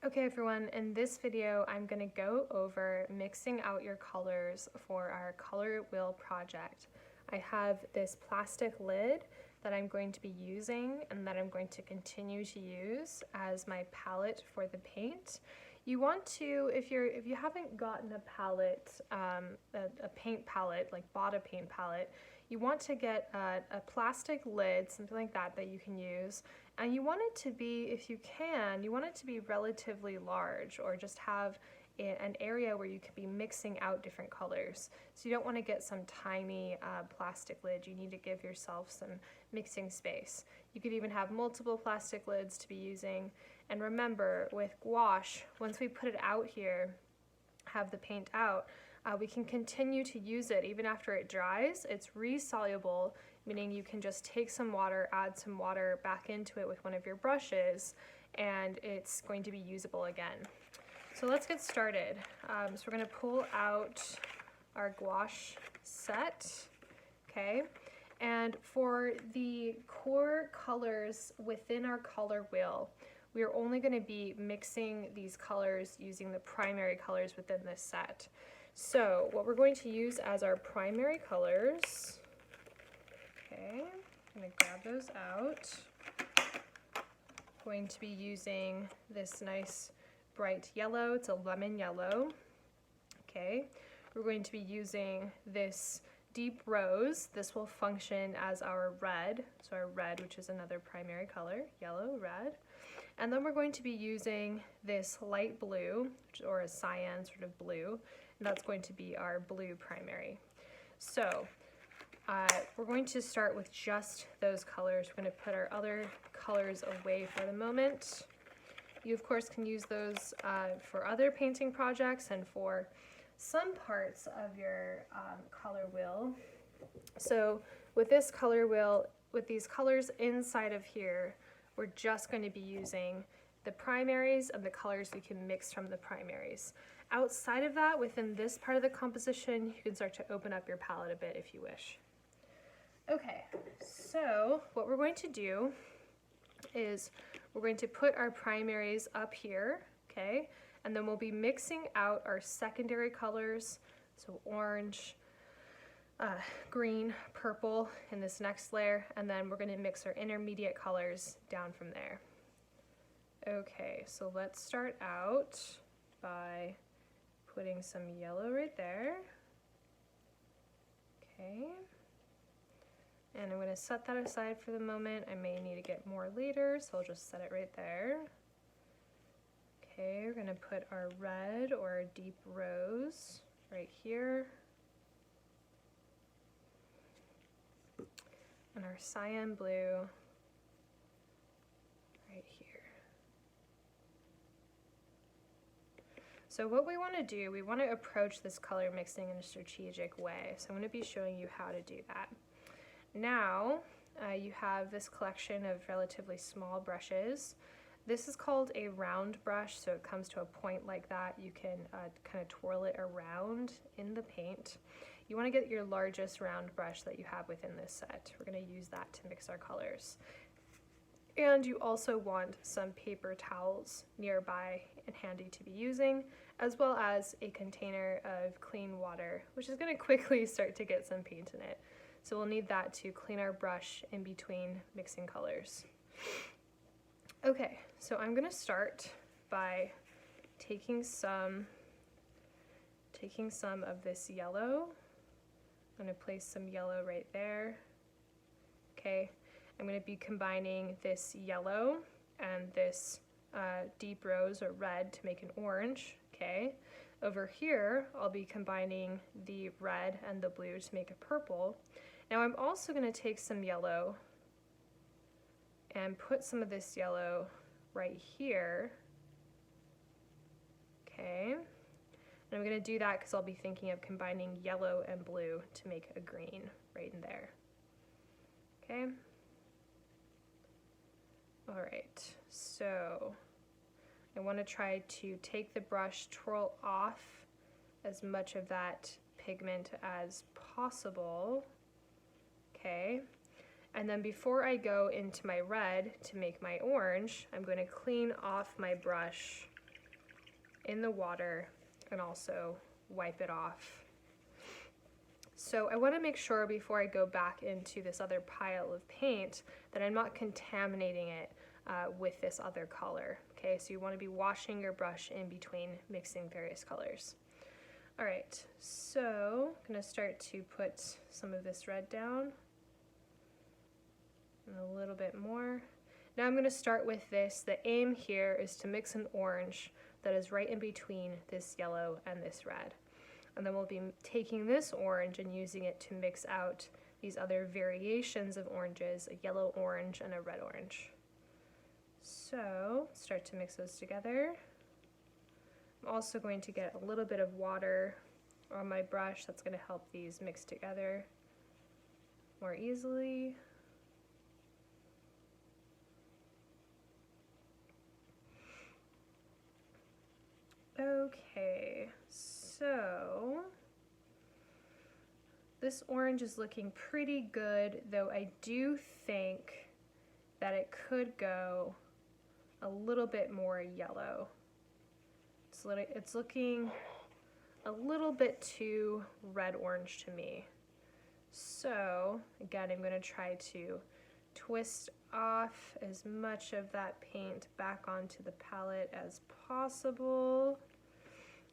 Okay everyone, in this video I'm going to go over mixing out your colors for our color wheel project. I have this plastic lid that I'm going to be using and that I'm going to continue to use as my palette for the paint. You want to, if you haven't gotten a palette, a paint palette, like bought a paint palette, you want to get a plastic lid, something like that you can use, and you want it to be, if you can, you want it to be relatively large, or just have an area where you could be mixing out different colors. So you don't want to get some tiny plastic lid. You need to give yourself some mixing space. You could even have multiple plastic lids to be using. And remember, with gouache, once we put it out here, have the paint out, we can continue to use it even after it dries. It's resoluble, meaning you can just take some water, add some water back into it with one of your brushes, and it's going to be usable again. So let's get started. So we're going to pull out our gouache set, okay? And for the core colors within our color wheel, we are only going to be mixing these colors using the primary colors within this set. So what we're going to use as our primary colors, okay, I'm going to grab those out. Going to be using this nice bright yellow, it's a lemon yellow, okay. We're going to be using this deep rose. This will function as our red, so our red, which is another primary color, yellow, red. And then we're going to be using this light blue, or a cyan sort of blue, and that's going to be our blue primary. So we're going to start with just those colors. We're going to put our other colors away for the moment. You of course can use those for other painting projects and for some parts of your color wheel. So with this color wheel, with these colors inside of here, we're just going to be using the primaries and the colors we can mix from the primaries. Outside of that, within this part of the composition, you can start to open up your palette a bit if you wish. Okay, so what we're going to do is we're going to put our primaries up here, okay, and then we'll be mixing out our secondary colors, so orange, green, purple in this next layer, and then we're going to mix our intermediate colors down from there. Okay, so let's start out by putting some yellow right there. Okay. And I'm going to set that aside for the moment. I may need to get more later, so I'll just set it right there. Okay, we're going to put our red or our deep rose right here. And our cyan blue right here. So what we want to do, we want to approach this color mixing in a strategic way. So I'm going to be showing you how to do that. Now you have this collection of relatively small brushes. This is called a round brush, so it comes to a point like that. You can kind of twirl it around in the paint. You want to get your largest round brush that you have within this set. We're going to use that to mix our colors. And you also want some paper towels nearby and handy to be using, as well as a container of clean water, which is going to quickly start to get some paint in it. So we'll need that to clean our brush in between mixing colors. Okay, so I'm going to start by taking some of this yellow. I'm going to place some yellow right there. Okay, I'm going to be combining this yellow and this deep rose or red to make an orange. Okay, over here I'll be combining the red and the blue to make a purple. Now I'm also going to take some yellow and put some of this yellow right here. Okay, and I'm going to do that because I'll be thinking of combining yellow and blue to make a green right in there. Okay. All right, so I want to try to take the brush, twirl off as much of that pigment as possible. Okay, and then before I go into my red to make my orange, I'm going to clean off my brush in the water and also wipe it off. So I want to make sure before I go back into this other pile of paint that I'm not contaminating it with this other color. Okay, so you want to be washing your brush in between mixing various colors. All right, so I'm going to start to put some of this red down and a little bit more. Now I'm going to start with this. The aim here is to mix an orange that is right in between this yellow and this red. And then we'll be taking this orange and using it to mix out these other variations of oranges, a yellow orange and a red orange. So start to mix those together. I'm also going to get a little bit of water on my brush. That's going to help these mix together more easily. Okay, so this orange is looking pretty good, though I do think that it could go a little bit more yellow. It's looking a little bit too red-orange to me. So again, I'm going to try to twist off as much of that paint back onto the palette as possible.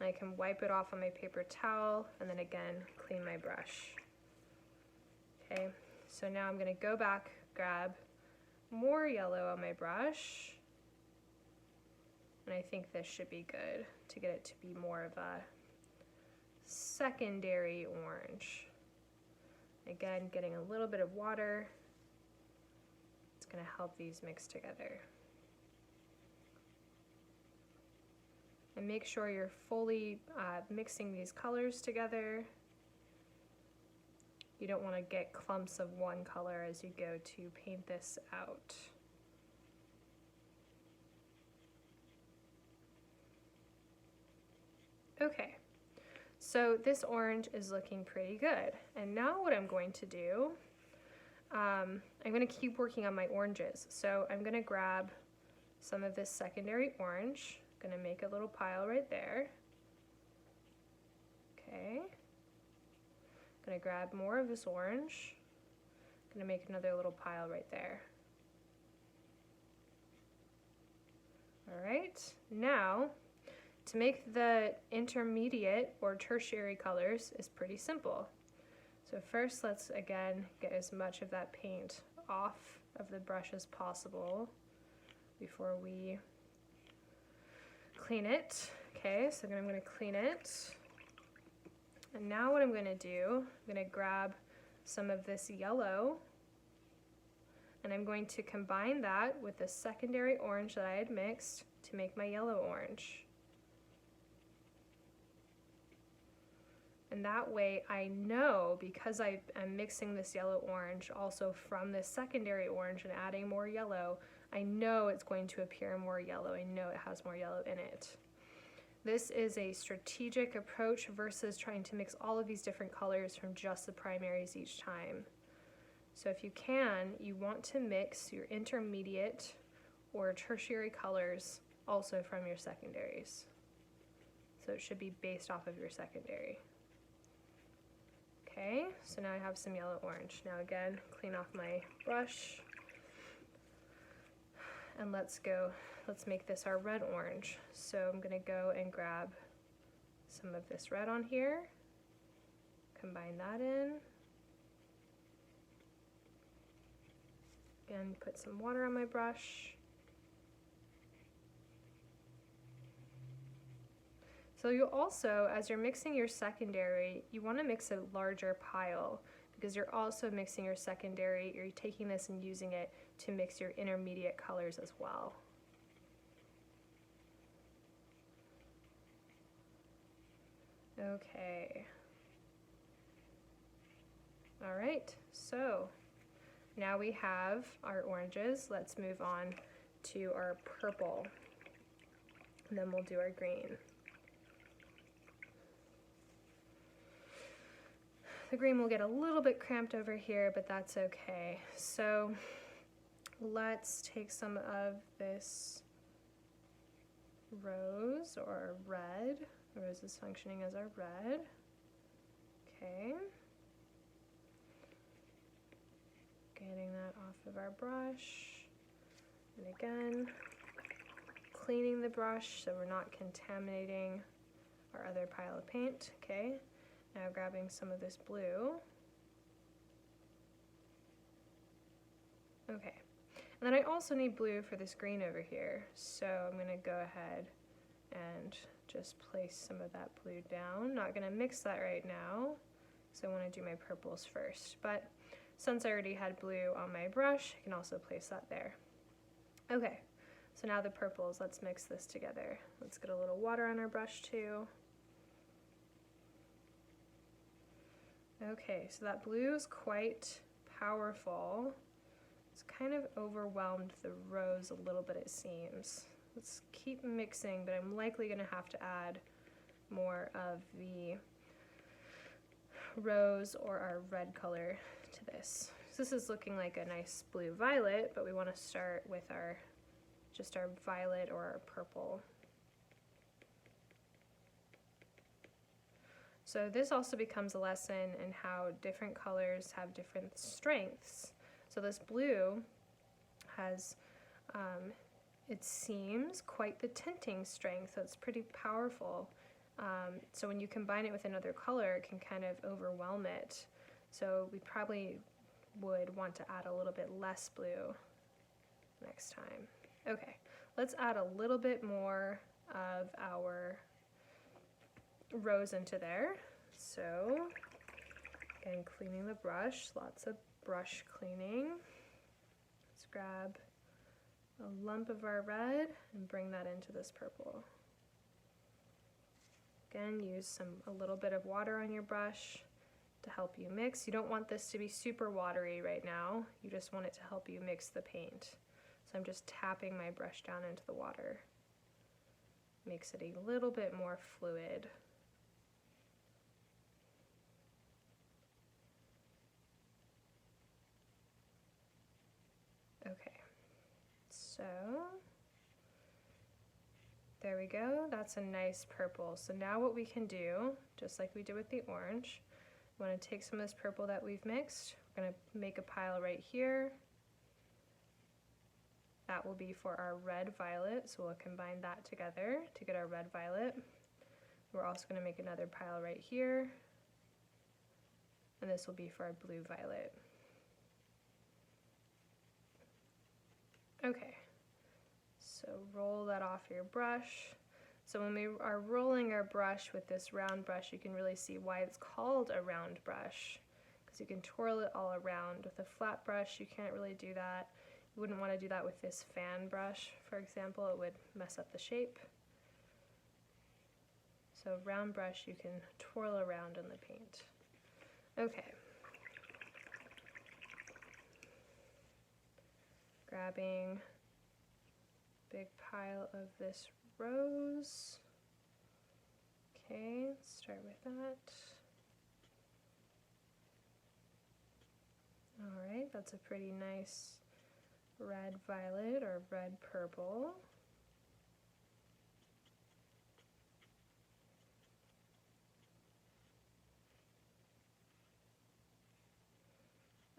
I can wipe it off on my paper towel and then again clean my brush. Okay, so now I'm going to go back, grab more yellow on my brush, and I think this should be good to get it to be more of a secondary orange. Again, getting a little bit of water. It's going to help these mix together. And make sure you're fully mixing these colors together. You don't want to get clumps of one color as you go to paint this out. Okay, so this orange is looking pretty good. And now what I'm going to do, I'm going to keep working on my oranges. So I'm going to grab some of this secondary orange. I'm going to make a little pile right there. Okay. I'm going to grab more of this orange. I'm going to make another little pile right there. All right, now to make the intermediate or tertiary colors is pretty simple. So first let's again get as much of that paint off of the brush as possible before we clean it. Okay, so I'm going to clean it. And now what I'm going to do, I'm going to grab some of this yellow and I'm going to combine that with the secondary orange that I had mixed to make my yellow orange. And that way I know, because I am mixing this yellow orange also from this secondary orange and adding more yellow, I know it's going to appear more yellow. I know it has more yellow in it. This is a strategic approach versus trying to mix all of these different colors from just the primaries each time. So if you can, you want to mix your intermediate or tertiary colors also from your secondaries. So it should be based off of your secondary. Okay, so now I have some yellow orange. Now again, clean off my brush. And let's make this our red orange. So I'm gonna go and grab some of this red on here, combine that in, and put some water on my brush. So you also, as you're mixing your secondary, you want to mix a larger pile because you're also mixing your secondary, you're taking this and using it to mix your intermediate colors as well. Okay. All right, so now we have our oranges. Let's move on to our purple, and then we'll do our green. The green will get a little bit cramped over here, but that's okay. So let's take some of this rose or red. The rose is functioning as our red. Okay. Getting that off of our brush. And again, cleaning the brush so we're not contaminating our other pile of paint. Okay. Now grabbing some of this blue. Okay. And then I also need blue for this green over here. So I'm going to go ahead and just place some of that blue down. Not going to mix that right now, because I want to do my purples first. But since I already had blue on my brush, I can also place that there. Okay, so now the purples, let's mix this together. Let's get a little water on our brush too. Okay, so that blue is quite powerful. It's kind of overwhelmed the rose a little bit, it seems. Let's keep mixing, but I'm likely going to have to add more of the rose or our red color to this. So this is looking like a nice blue violet, but we want to start with just our violet or our purple. So this also becomes a lesson in how different colors have different strengths. So this blue has, it seems, quite the tinting strength, so it's pretty powerful. So when you combine it with another color, it can kind of overwhelm it. So we probably would want to add a little bit less blue next time. Okay, let's add a little bit more of our rose into there. So again, cleaning the brush, lots of brush cleaning. Let's grab a lump of our red and bring that into this purple. Again, use a little bit of water on your brush to help you mix. You don't want this to be super watery right now. You just want it to help you mix the paint. So I'm just tapping my brush down into the water. Makes it a little bit more fluid. Okay, so there we go. That's a nice purple. So now what we can do, just like we did with the orange, we want to take some of this purple that we've mixed. We're going to make a pile right here. That will be for our red violet, so we'll combine that together to get our red violet. We're also going to make another pile right here, and this will be for our blue violet. Okay, so roll that off your brush. So when we are rolling our brush with this round brush, you can really see why it's called a round brush, because you can twirl it all around. With a flat brush, you can't really do that. You wouldn't want to do that with this fan brush, for example. It would mess up the shape. So round brush, you can twirl around in the paint. Okay. Grabbing a big pile of this rose. Okay, let's start with that. Alright, that's a pretty nice red violet or red purple.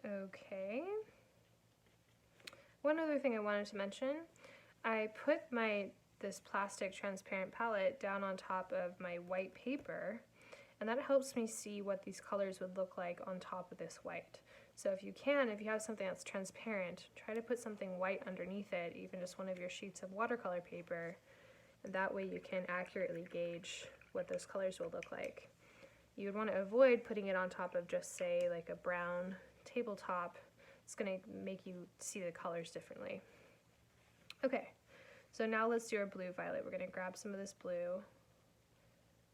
Okay. One other thing I wanted to mention, I put this plastic transparent palette down on top of my white paper, and that helps me see what these colors would look like on top of this white. So if you have something that's transparent, try to put something white underneath it, even just one of your sheets of watercolor paper, and that way you can accurately gauge what those colors will look like. You would want to avoid putting it on top of just, say, like a brown tabletop. It's going to make you see the colors differently. Okay, so now let's do our blue violet. We're going to grab some of this blue,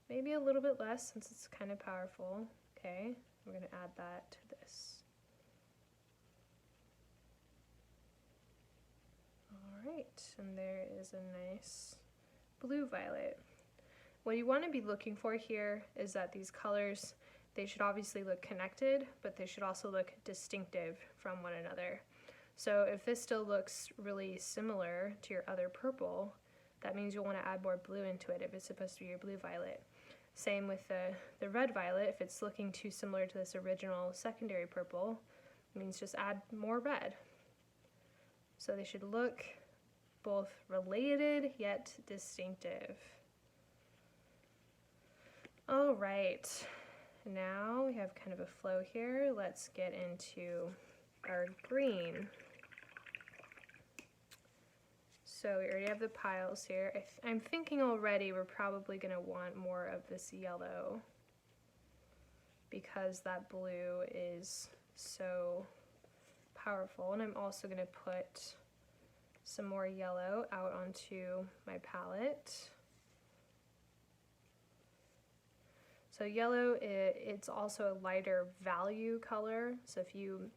maybe a little bit less since it's kind of powerful. Okay, we're going to add that to this. Alright, and there is a nice blue violet. What you want to be looking for here is that these colors, they should obviously look connected, but they should also look distinctive from one another. So if this still looks really similar to your other purple, that means you'll want to add more blue into it if it's supposed to be your blue violet. Same with the red violet. If it's looking too similar to this original secondary purple, it means just add more red. So they should look both related yet distinctive. All right, now we have kind of a flow here. Let's get into our green. So we already have the piles here. I'm thinking already we're probably going to want more of this yellow because that blue is so powerful. And I'm also going to put some more yellow out onto my palette. So yellow, it's also a lighter value color. So if you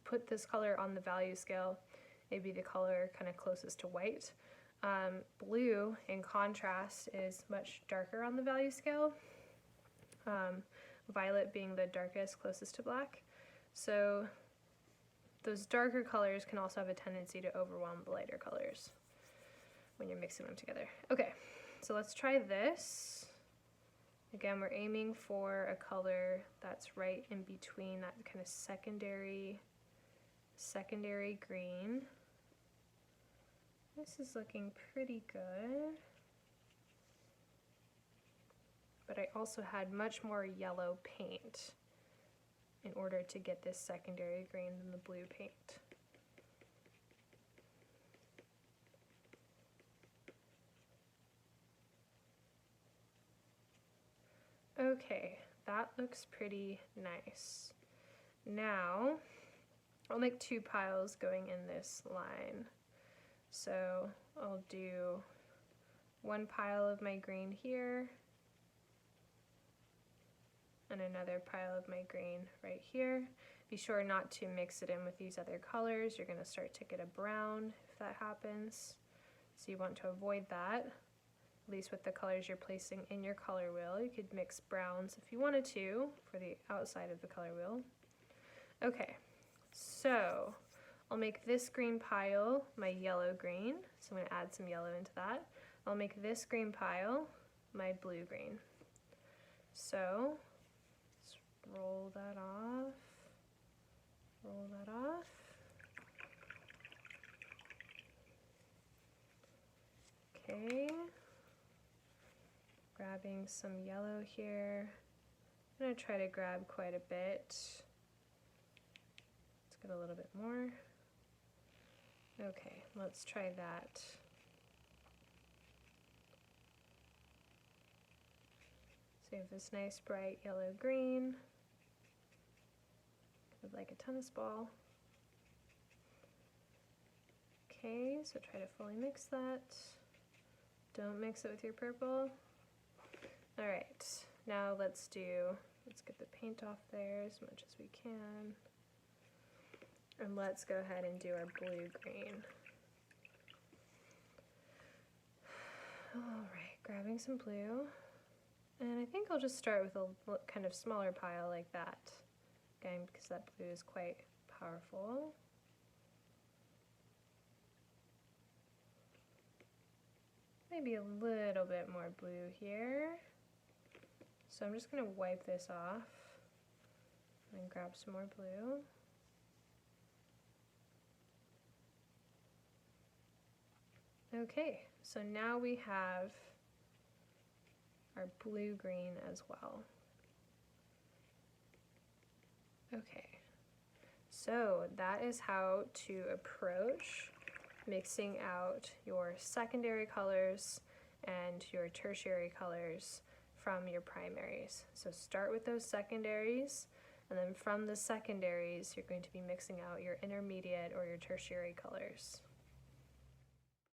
put this color on the value scale, it'd be the color kind of closest to white. Blue, in contrast, is much darker on the value scale. Violet being the darkest, closest to black. So those darker colors can also have a tendency to overwhelm the lighter colors when you're mixing them together. Okay, so let's try this. Again, we're aiming for a color that's right in between that kind of secondary green. This is looking pretty good. But I also had much more yellow paint in order to get this secondary green than the blue paint. Okay, that looks pretty nice. Now, I'll make 2 piles going in this line. So I'll do 1 pile of my green here, and another pile of my green right here. Be sure not to mix it in with these other colors. You're going to start to get a brown if that happens. So you want to avoid that, at least with the colors you're placing in your color wheel. You could mix browns if you wanted to for the outside of the color wheel. Okay, so I'll make this green pile my yellow green. So I'm going to add some yellow into that. I'll make this green pile my blue green. So let's roll that off. Roll that off. Okay. Grabbing some yellow here. I'm going to try to grab quite a bit. Let's get a little bit more. Okay, let's try that. So you have this nice bright yellow-green, kind of like a tennis ball. Okay, so try to fully mix that. Don't mix it with your purple. All right, now let's get the paint off there as much as we can. And let's go ahead and do our blue-green. All right, grabbing some blue. And I think I'll just start with a kind of smaller pile like that. Again, because that blue is quite powerful. Maybe a little bit more blue here. So I'm just going to wipe this off and grab some more blue. Okay, so now we have our blue-green as well. Okay, so that is how to approach mixing out your secondary colors and your tertiary colors from your primaries. So start with those secondaries, and then from the secondaries, you're going to be mixing out your intermediate or your tertiary colors.